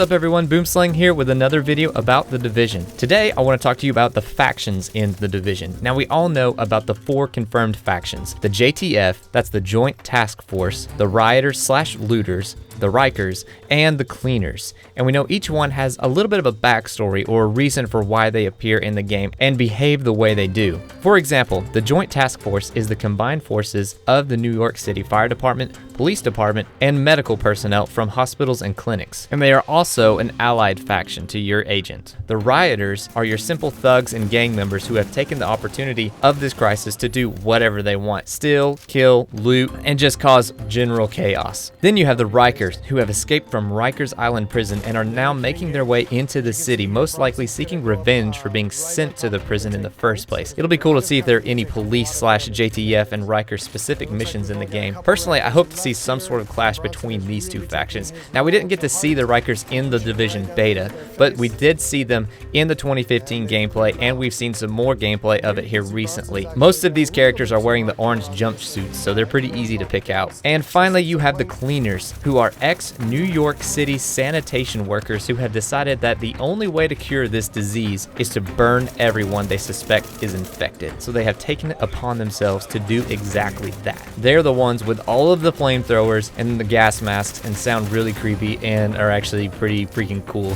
up everyone, Boomslangg here with another video about The Division. Today I want to talk to you about the factions in The Division. Now we all know about the 4 confirmed factions. The JTF, that's the Joint Task Force, the Rioters/Looters, the Rikers, and the Cleaners. And we know each one has a little bit of a backstory or a reason for why they appear in the game and behave the way they do. For example, the Joint Task Force is the combined forces of the New York City Fire Department, Police Department, and medical personnel from hospitals and clinics. And they are also an allied faction to your agent. The Rioters are your simple thugs and gang members who have taken the opportunity of this crisis to do whatever they want. Steal, kill, loot, and just cause general chaos. Then you have the Rikers, who have escaped from Rikers Island prison and are now making their way into the city, most likely seeking revenge for being sent to the prison in the first place. It'll be cool to see if there are any police/JTF and Rikers specific missions in the game. Personally, I hope to see some sort of clash between these two factions. Now, we didn't get to see the Rikers in the Division beta, but we did see them in the 2015 gameplay, and we've seen some more gameplay of it here recently. Most of these characters are wearing the orange jumpsuits, so they're pretty easy to pick out. And finally, you have the Cleaners, who are ex-New York City sanitation workers who have decided that the only way to cure this disease is to burn everyone they suspect is infected. So they have taken it upon themselves to do exactly that. They're the ones with all of the flamethrowers and the gas masks and sound really creepy and are actually pretty freaking cool.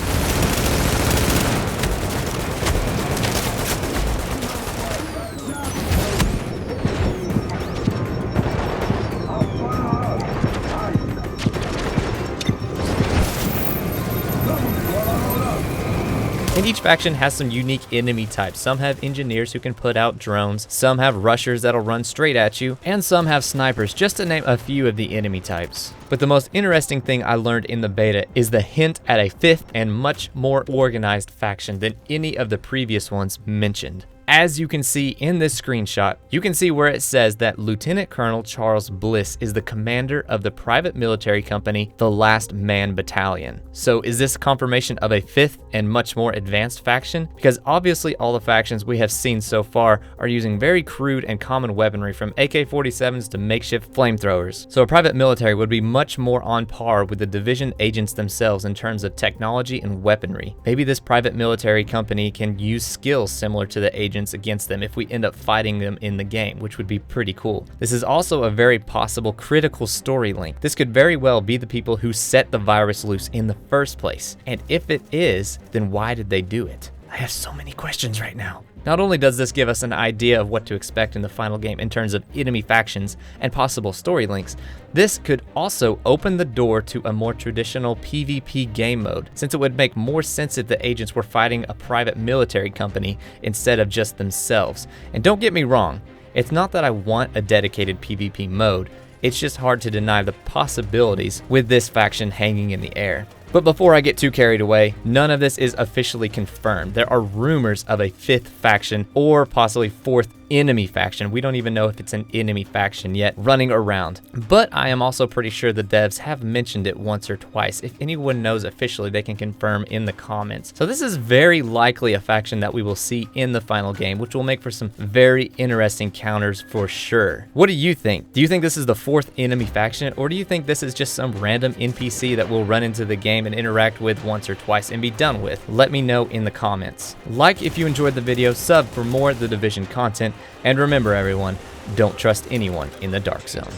And each faction has some unique enemy types. Some have engineers who can put out drones, some have rushers that'll run straight at you, and some have snipers, just to name a few of the enemy types. But the most interesting thing I learned in the beta is the hint at a 5th and much more organized faction than any of the previous ones mentioned. As you can see in this screenshot, you can see where it says that Lieutenant Colonel Charles Bliss is the commander of the private military company, the Last Man Battalion. So is this confirmation of a 5th and much more advanced faction? Because obviously all the factions we have seen so far are using very crude and common weaponry, from AK-47s to makeshift flamethrowers. So a private military would be much more on par with the Division agents themselves in terms of technology and weaponry. Maybe this private military company can use skills similar to the agents against them if we end up fighting them in the game, which would be pretty cool. This is also a very possible critical story link. This could very well be the people who set the virus loose in the first place. And if it is, then why did they do it? I have so many questions right now. Not only does this give us an idea of what to expect in the final game in terms of enemy factions and possible story links, this could also open the door to a more traditional PvP game mode, since it would make more sense if the agents were fighting a private military company instead of just themselves. And don't get me wrong, it's not that I want a dedicated PvP mode, it's just hard to deny the possibilities with this faction hanging in the air. But before I get too carried away, none of this is officially confirmed. There are rumors of a 5th faction or possibly 4th enemy faction. We don't even know if it's an enemy faction yet running around. But I am also pretty sure the devs have mentioned it once or twice. If anyone knows officially, they can confirm in the comments. So this is very likely a faction that we will see in the final game, which will make for some very interesting counters for sure. What do you think? Do you think this is the 4th enemy faction, or do you think this is just some random NPC that we'll run into the game and interact with once or twice and be done with? Let me know in the comments. Like if you enjoyed the video, sub for more The Division content, and remember everyone, don't trust anyone in the Dark Zone.